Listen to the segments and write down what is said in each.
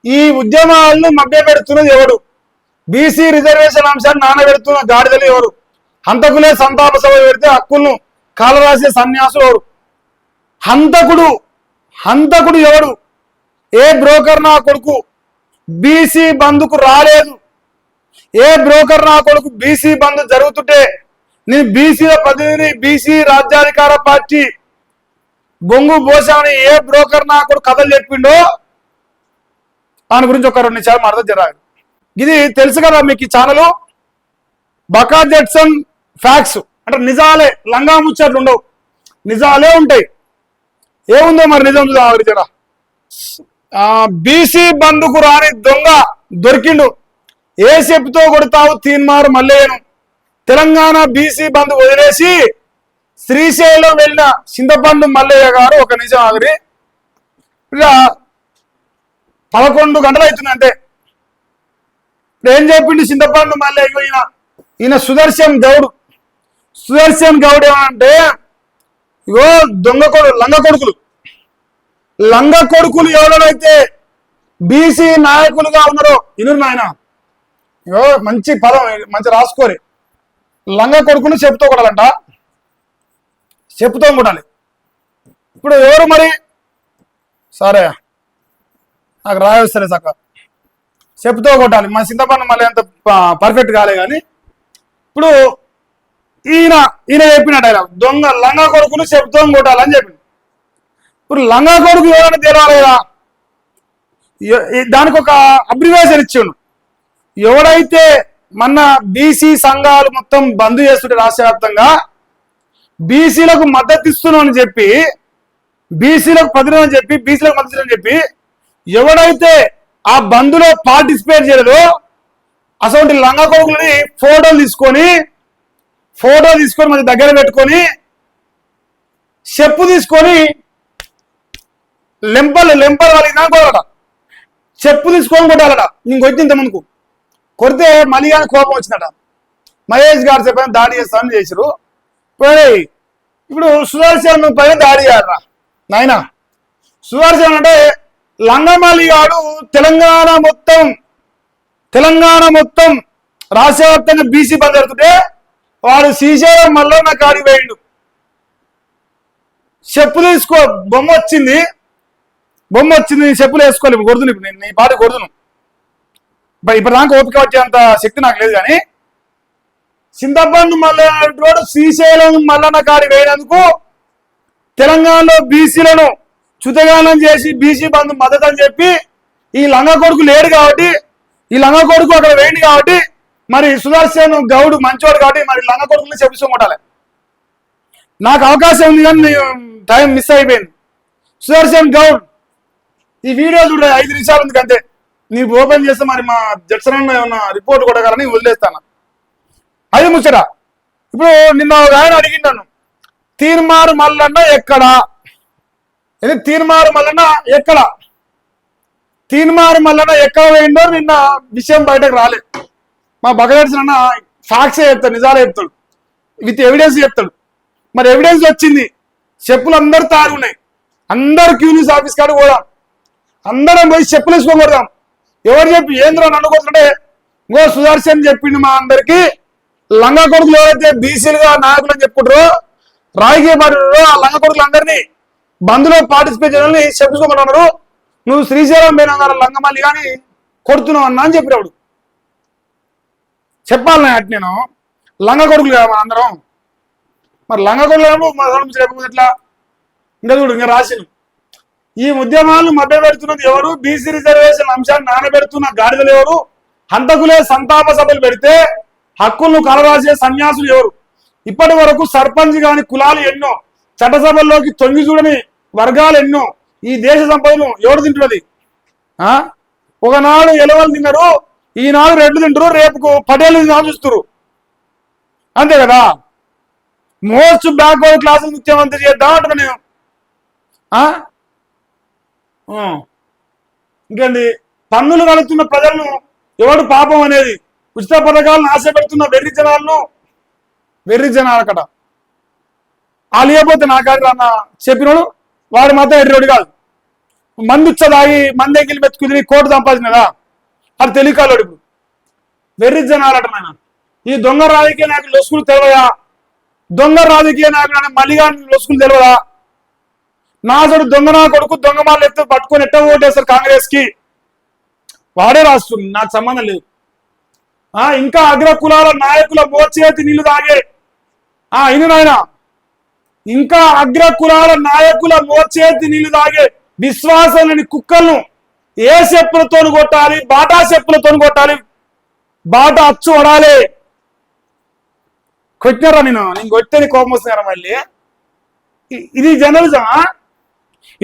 ఈ ఉద్యమాలను మభ్యపెడుతున్నది ఎవడు? బీసీ రిజర్వేషన్ అంశాన్ని నానబెడుతున్న గాడిదలు ఎవరు? హంతకులే సంతాప సభ పెడితే హక్కులను కాలరాసే సన్యాసులు ఎవరు? హంతకుడు ఎవడు? ఏ బ్రోకర్ నా కొడుకు బీసీ బంధుకు రాలేదు? ఏ బ్రోకర్ నా కొడుకు బీసీ బంధు జరుగుతుంటే నేను బీసీల ప్రతినిధిని, బీసీ రాజ్యాధికార పార్టీ బొంగు బోసాని ఏ బ్రోకర్ నా కొడుకు కథలు చెప్పిండో దాని గురించి ఒక 2 నిమిషాలు మాట్లాడదాం జరగాలి. ఇది తెలుసు కదా మీకు ఈ ఛానల్. బకా జెట్సన్ ఫ్యాక్ట్స్ అంటే నిజాలే, లంగా ముచ్చట్లు ఉండవు, నిజాలే ఉంటాయి. ఏముందో మరి నిజం జరా. బీసీ బంధుకు రాని దొంగ దొరికిండు. ఏ చెప్పుతో కొడతావు తీన్మారు మల్లయ్యను? తెలంగాణ బీసీ బంధు వదిలేసి శ్రీశైలం వెళ్ళిన చింతపండు మల్లయ్య గారు ఒక నిజం ఆగిరి. ఇక 11 గంటలు అవుతుంది అంతే. ఏం చెప్పిండు చింతపండు మల్లయ్య? ఈయన సుదర్శన్ గౌడ్ ఏమంటే, ఇగో లంగ కొడుకులు ఎవరైతే బీసీ నాయకులుగా ఉన్నారో ఇనురు నాయన, ఇగో మంచి పదం, మంచి రాసుకోరి. లంగ కొడుకులు చెప్పుతో కొట్టాలంట, చెప్పుతో కొట్టాలి. ఇప్పుడు ఎవరు మరి? సరే నాకు రాయొస్తలే చక్క, చెప్పుతో కొట్టాలి. మా చింతపండు మళ్ళీ అంత పర్ఫెక్ట్ కాలే కానీ ఇప్పుడు ఈయన చెప్పిన డైలాగ్, లంగా కొడుకును చెప్పుతో కొట్టాలని చెప్పింది. ఇప్పుడు లంగా కొడుకు ఎవరైనా తెలవాలేదా? దానికి ఒక అబ్రివేషన్ ఇచ్చిండు. ఎవడైతే మన బీసీ సంఘాలు మొత్తం బంద్ చేస్తుంటే రాష్ట్ర వ్యాప్తంగా బీసీలకు మద్దతు ఇస్తున్నామని చెప్పి, బీసీలకు ప్రతినిధి చెప్పి, బీసీలకు మద్దతు అని చెప్పి ఎవడైతే ఆ బంద్లో పార్టిసిపేట్ చేయలేదో అసలు లంగా కొడుకులని ఫోటోలు తీసుకొని మన దగ్గర పెట్టుకొని చెప్పు తీసుకొని లెంపలు వాళ్ళకి నాకు కొడట, చెప్పు తీసుకొని కొట్టాలట. నేను కొట్టి ఇంతమందుకు కొడితే మళ్ళీ కానీ కోపం వచ్చిందట. మహేష్ గారు చెప్పిన దాడి చేస్తామని చేశారు. ఇప్పుడు సుదర్శన్ పైన దాడి చేయాలరా నాయన. సుదర్శన్ అంటే లంగమల్లి గాడు తెలంగాణ మొత్తం రాష్ట్ర వ్యాప్తంగా బీసీ బంద్ జరుగుతుంటే వాడు శ్రీశైలం మల్లన్న కాడికి వేయండు. చెప్పులు తీసుకో, బొమ్మ వచ్చింది చెప్పులు వేసుకోవాలి. కొడుతును ఇప్పుడు నేను నీ పాట కొడుతును. ఇప్పుడు దాకా ఓపిక వచ్చేంత శక్తి నాకు లేదు. కానీ చింతపండు మల్లన్న శ్రీశైలం మల్లన్న కాడి వేయనందుకు తెలంగాణలో బీసీలను చుతగానం చేసి బీసీ బంధు మద్దతు అని చెప్పి ఈ లంగా కొడుకు లేడు కాబట్టి, ఈ లంగా కొడుకు అక్కడ వేయండి కాబట్టి మరి సుదర్శన్ గౌడ్ మంచోడు కాబట్టి మరి లంగా కొడుకుని చెప్పుకోవాలి. నాకు అవకాశం ఉంది కానీ టైం మిస్ అయిపోయింది. సుదర్శన్ గౌడ్ ఈ వీడియో చూడ 5 నిమిషాలు ఉంది అంతే. నీకు ఓపెన్ చేస్తే మరి మా జడ్సన్ ఏమన్నా రిపోర్ట్ కొట్టగలని వదిలేస్తాను. అది ముచ్చట. ఇప్పుడు నిన్న ఆయన అడిగింటాను, తీన్మారు మల్లన్న ఎక్కడా? తీన్మారు మల్లన్న ఎక్కడ వేయండో నిన్న విషయం బయటకు రాలేదు. మా బగడేసిన అన్న సాక్షి చెప్తాడు, నిజాలు చెప్తాడు, విత్ ఎవిడెన్స్ చెప్తాడు. మరి ఎవిడెన్స్ వచ్చింది, చెప్పులు అందరు తారున్నాయి. అందరు క్యూనిస్ ఆఫీస్ కాడ పోదాం, అందరం పోయి చెప్పులు వేసుకొని కొడదాం. ఎవరు చెప్పి ఏంద్రో నన్ను కొడుతుంటే ఇంకో సుదర్శన్ చెప్పిండు మా అందరికి, లంగా కొడుకులు ఎవరైతే బీసీలుగా నాయకులు అని చెప్పుకుంటారో రాజకీయ పార్టీలో ఆ లంగా కొడుకులు అందరినీ బంద్లో పార్టిసిపేట్ చేయాలని చెప్పుకోమన్నారు. నువ్వు శ్రీశైలం పోయినా లంగమల్లి కానీ కొడుతున్నావు అన్నా అని చెప్పినప్పుడు చెప్పాలి. అటు నేను లంగా కొడుకులు కదా మన అందరం. మరి లంగా కొడుకులు చెప్పకపోతే ఎట్లా? ఇంకా చూడు, ఇంకా రాసిన ఈ ఉద్యమాలను మభ్యపెడుతున్నది ఎవరు? బీసీ రిజర్వేషన్ అంశాన్ని నానబెడుతున్న గాడిదలు ఎవరు? హంతకులే సంతాప సభలు పెడితే హక్కులను కలరాసే సన్యాసులు ఎవరు? ఇప్పటి వరకు సర్పంచ్ కాని కులాలు ఎన్నో, చట్టసభల్లోకి తొంగి చూడని వర్గాలు ఎన్నో. ఈ దేశ సంపదను ఎవరు తింటున్నది? ఒకనాడు ఎలవలు తిన్నారు, ఈనాడు రెడ్లు తింటారు, రేపుకు పటేలు చూస్తారు. అంతే కదా. మోస్ట్ బ్యాక్వర్డ్ క్లాస్ ముఖ్యమంత్రి చేద్దాం అంటున్నా నేను. ఇంకేంది? పన్నులు కలుగుతున్న ప్రజలను ఎవడు పాపం అనేది? ఉచిత పథకాలను ఆశ పెడుతున్న వెర్రి జనాలకట. లేకపోతే నా కాదు అన్న చెప్పినోడు వాడు మాత్రం ఎడ్రోడు కాదు. మందు తాగి మంది ఎంగిలి మెత్తుకుని కోటు సంపాదించినదా అది తెలియకాలోడు. ఇప్పుడు వెర్రి జనాలట నాయన. ఈ దొంగ రాజకీయ నాయకులు లొసుకులు తెలియదా? దొంగ రాజకీయ నాయకులు మళ్ళీగా లొసుకులు తెలియదా? నాజడు దొంగ నా కొడుకు దొంగ మాలు ఎత్తు పట్టుకొని ఎట్ట ఓటేస్తారు కాంగ్రెస్ కి? వాడే రాస్తుంది, నాకు సంబంధం లేదు. ఇంకా అగ్ర కులాల నాయకుల మోచేతి నీళ్లు తాగే ఇను నాయన, ఇంకా అగ్ర కులాల నాయకుల మోచేతి నీళ్లు తాగే విశ్వాసం లేని కుక్కలను ఏ చెప్పులతో కొట్టాలి? బాటా చెప్పులతో కొట్టాలి, బాటా అచ్చు పడాలి. కొట్టినారా? నేను కొట్టే కోపం వస్తున్నారా? మళ్ళీ ఇది జర్నలిజమా?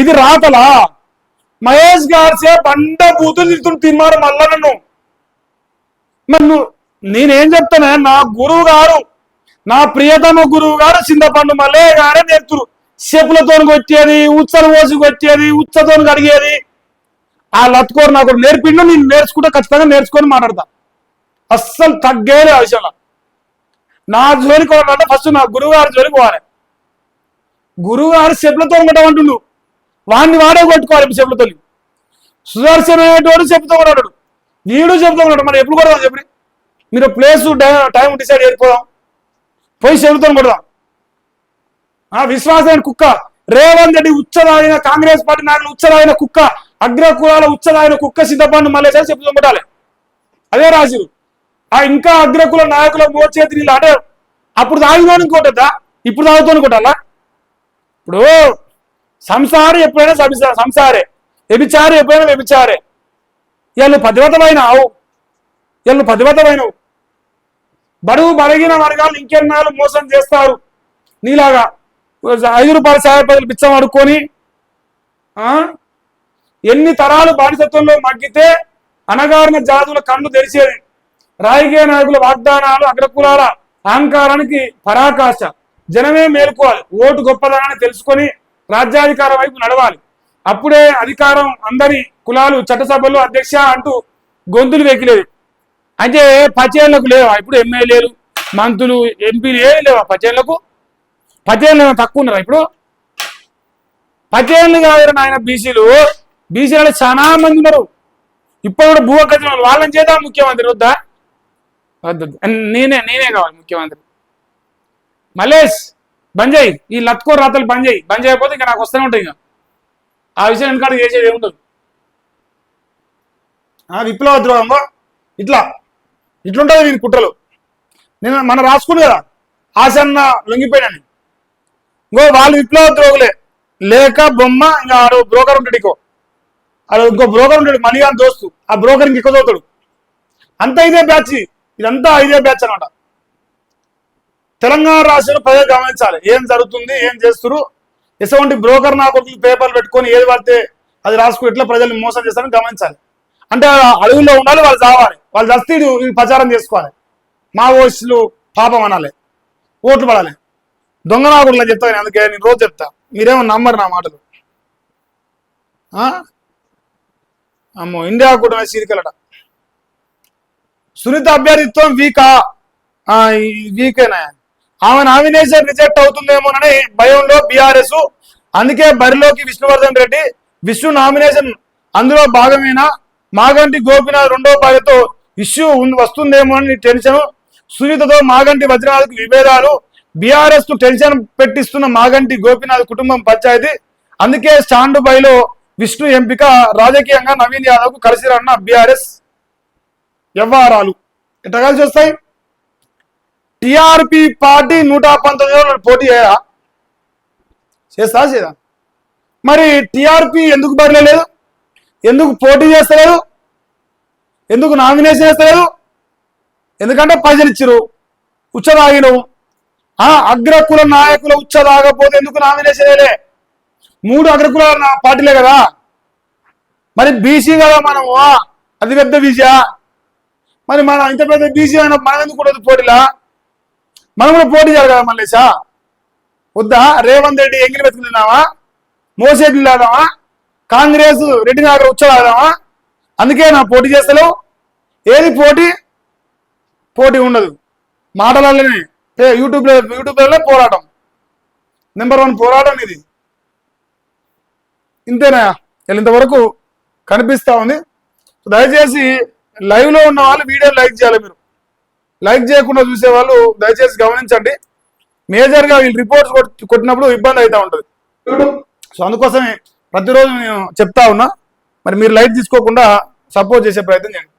ఇది రాతలా? మహేష్ గారిసే బండ బూతులు తిడుతున్న తిన్నారు మళ్ళా నన్ను నేనేం చెప్తానే? నా గురువు గారు, నా ప్రియతమ గురువు గారు చింతపండు మల్లయ్య గారే నేర్చురు. చెప్పులతో కొట్టేది, ఉచ్చలు పోసి కొట్టేది, ఉచ్చతో కడిగేది. ఆ లత్కోరు నాకు నేర్పిండు. నేను నేర్చుకుంటే ఖచ్చితంగా నేర్చుకొని మాట్లాడతా. అస్సలు తగ్గేది ఆ విషయంలో. నా జోలికి పోవాలంటే ఫస్ట్ నా గురువు గారి జోలికి పోవాలి. గురువు గారు చెప్పులతో కొట్టమంటుండు, వాడిని వాడే కొట్టుకోవాలి చెప్పులతో. సుదర్శన్ అనేటోడు చెప్పుతో కొట్టాడు, వీడు చెప్పుతో కొట్టాడు. మరి ఎప్పుడు కొడదాం చెప్పి? మీరు ప్లేస్ టైం డిసైడ్ చేయకపోదాం, పోయి చెప్పుతో కొడదాం. విశ్వాసమైన కుక్క రేవంత్ రెడ్డి ఉచ్చదాగిన కాంగ్రెస్ పార్టీ నాయకులు ఉచ్చదాగిన కుక్క, అగ్ర కులాల ఉచ్చదాగిన కుక్క చింతపండు మల్లేసారి చెప్పుతో కొట్టాలి. అదే రాజులు. ఇంకా అగ్రకుల నాయకుల మోచేతి నీళ్ళు అంటే అప్పుడు తాగిపోని కొట్టద్దా? ఇప్పుడు తాగుతోని కొట్టాలా? ఇప్పుడు సంసారి ఎప్పుడైనా సంసారే, వ్యభిచారి ఎప్పుడైనా వ్యభిచారే. వీళ్ళు పతివ్రతమైనవు, బడుగు బలగిన వర్గాలు ఇంకెన్నాళ్ళు మోసం చేస్తారు. నీలాగా 5 రూపాయల సాయపదులు పిచ్చం అడుక్కొని ఎన్ని తరాలు బానిసత్వంలో మగ్గితే అనగారిన జాతుల కన్ను తెరిచేది. రాజకీయ నాయకుల వాగ్దానాలు అగ్రకులాల అహంకారానికి పరాకాష్ట. జనమే మేలుకోవాలి, ఓటు గొప్పదనాన్ని తెలుసుకొని రాజ్యాధికారం వైపు నడవాలి. అప్పుడే అధికారం అందరి కులాలు చట్టసభల్లో అధ్యక్ష అంటూ గొంతులు వెక్కిలేదు. అంటే 10 ఏళ్లకు లేవా ఇప్పుడు ఎమ్మెల్యేలు, మంత్రులు, ఎంపీలు ఏమి లేవా? 10 ఏళ్లకు 10 ఏళ్ళు తక్కువ ఉన్నారా ఇప్పుడు? 10 ఏళ్ళు కాదు నాయన. బీసీలలో చాలా మంది ఉన్నారు. ఇప్పుడు కూడా భూ హక్కు వాళ్ళని చేద్దాం ముఖ్యమంత్రి వద్దా? వద్దు, నేనే కావాలి ముఖ్యమంత్రి. మల్లేష్ బంద్ చేయి, ఈ లత్కోర్ రాతలు బంద్ చేయకపోతే ఇంకా నాకు వస్తూనే ఉంటాయి. ఇంకా ఆ విషయం వెనకాడ చేసేది ఏముండదు. విప్లవ ద్రోహంలో ఇట్లుంటుంది వీరి కుట్రలు. నేను మనం రాసుకుని కదా ఆశన్న లొంగిపోయాను. ఇంకో వాళ్ళు విప్లవ ద్రోహులే, లేక బొమ్మ ఇంకా ఆడు బ్రోకర్ ఉంటాడు, ఇంకో బ్రోకర్ ఉంటాడు మణిగాన్ దోస్తు. ఆ బ్రోకర్ ఇంక ఎక్కువ చదువుతాడు. అంతా ఇదే బ్యాచ్, ఇదంతా ఇదే బ్యాచ్ అనమాట. తెలంగాణ రాష్ట్రంలో ప్రజలు గమనించాలి ఏం జరుగుతుంది, ఏం చేస్తున్నారు. ఎటువంటి బ్రోకర్ నా కొడుకులు పేపర్లు పెట్టుకొని ఏది పడితే అది రాసుకుని ఎట్లా ప్రజల్ని మోసం చేస్తారని గమనించాలి. అంటే అడవుల్లో ఉండాలి, వాళ్ళు చావాలి, వాళ్ళు చస్తే ప్రచారం చేసుకోవాలి. మా ఓట్లు పాపం అనాలి, ఓట్లు పడాలి. దొంగ నా కొడుకులు చెప్తాను, అందుకే నేను రోజు చెప్తా, మీరేమో నమ్మరు నా మాటలు. అమ్మో ఇండియా కూడా సీరికలట. సునీత అభ్యర్థిత్వం వీకేనా? ఆమె నామినేషన్ రిజెక్ట్ అవుతుందేమోనని భయంలో బీఆర్ఎస్. అందుకే బరిలోకి విష్ణువర్ధన్ రెడ్డి. విష్ణు నామినేషన్ అందులో భాగమేనా? మాగంటి గోపినాథ్ రెండో భార్యతో ఇష్యూ వస్తుందేమో అని టెన్షన్. సునీతతో మాగంటి వజ్రనాథ్కి విభేదాలు. బీఆర్ఎస్ టెన్షన్ పెట్టిస్తున్న మాగంటి గోపినాథ్ కుటుంబం పంచాయతీ. అందుకే స్టాండ్ బైలో విష్ణు ఎంపిక. రాజకీయంగా నవీన్ యాదవ్ కు కలిసి రన్న బీఆర్ఎస్ వ్యవహారాలు ఎట్లా కలిసి వస్తాయి? టిఆర్పి పార్టీ 119 పోటీ చేదా? మరి టిఆర్పి ఎందుకు బరిలేదు? ఎందుకు పోటీ చేస్తలేదు? ఎందుకు నామినేషన్ చేస్తలేదు? ఎందుకంటే ప్రజలు ఇచ్చిరు, ఉచ్చదాగినవు. అగ్రకుల నాయకుల ఉచ్చదాగపోతే ఎందుకు నామినేషన్ వేయలే? 3 అగ్రకుల పార్టీలే కదా. మరి బీసీ కదా మనము, అది పెద్ద బీసీ. మరి మనం ఇంత పెద్ద బీసీ అయినా మనం ఎందుకు కూడా పోటీలా? మనం కూడా పోటీ చేయాలి కదా మల్లేశా. వద్దా? రేవంత్ రెడ్డి ఎంగిలి వెతుకుతున్నావా? మోసేట్లు లేదామా? కాంగ్రెస్ రెడ్డి నాగర్ ఉచ్చలాదామా? అందుకే నా పోటీ చేస్తలేవు. ఏది పోటీ ఉండదు, మాటలలోనే. యూట్యూబ్లో పోరాటం, నెంబర్ 1 పోరాటం ఇది. ఇంతేనా? ఇంతవరకు కనిపిస్తా ఉంది. దయచేసి లైవ్ లో ఉన్న వాళ్ళు వీడియో లైక్ చేయాలి. మీరు లైక్ చేయకుండా చూసే వాళ్ళు దయచేసి గమనించండి. మేజర్ గా వీళ్ళు రిపోర్ట్స్ కొట్టినప్పుడు ఇబ్బంది అవుతా ఉంటుంది. సో అందుకోసమే ప్రతిరోజు నేను చెప్తా ఉన్నా. మరి మీరు లైట్ తీసుకోకుండా సపోర్ట్ చేసే ప్రయత్నం చేయండి.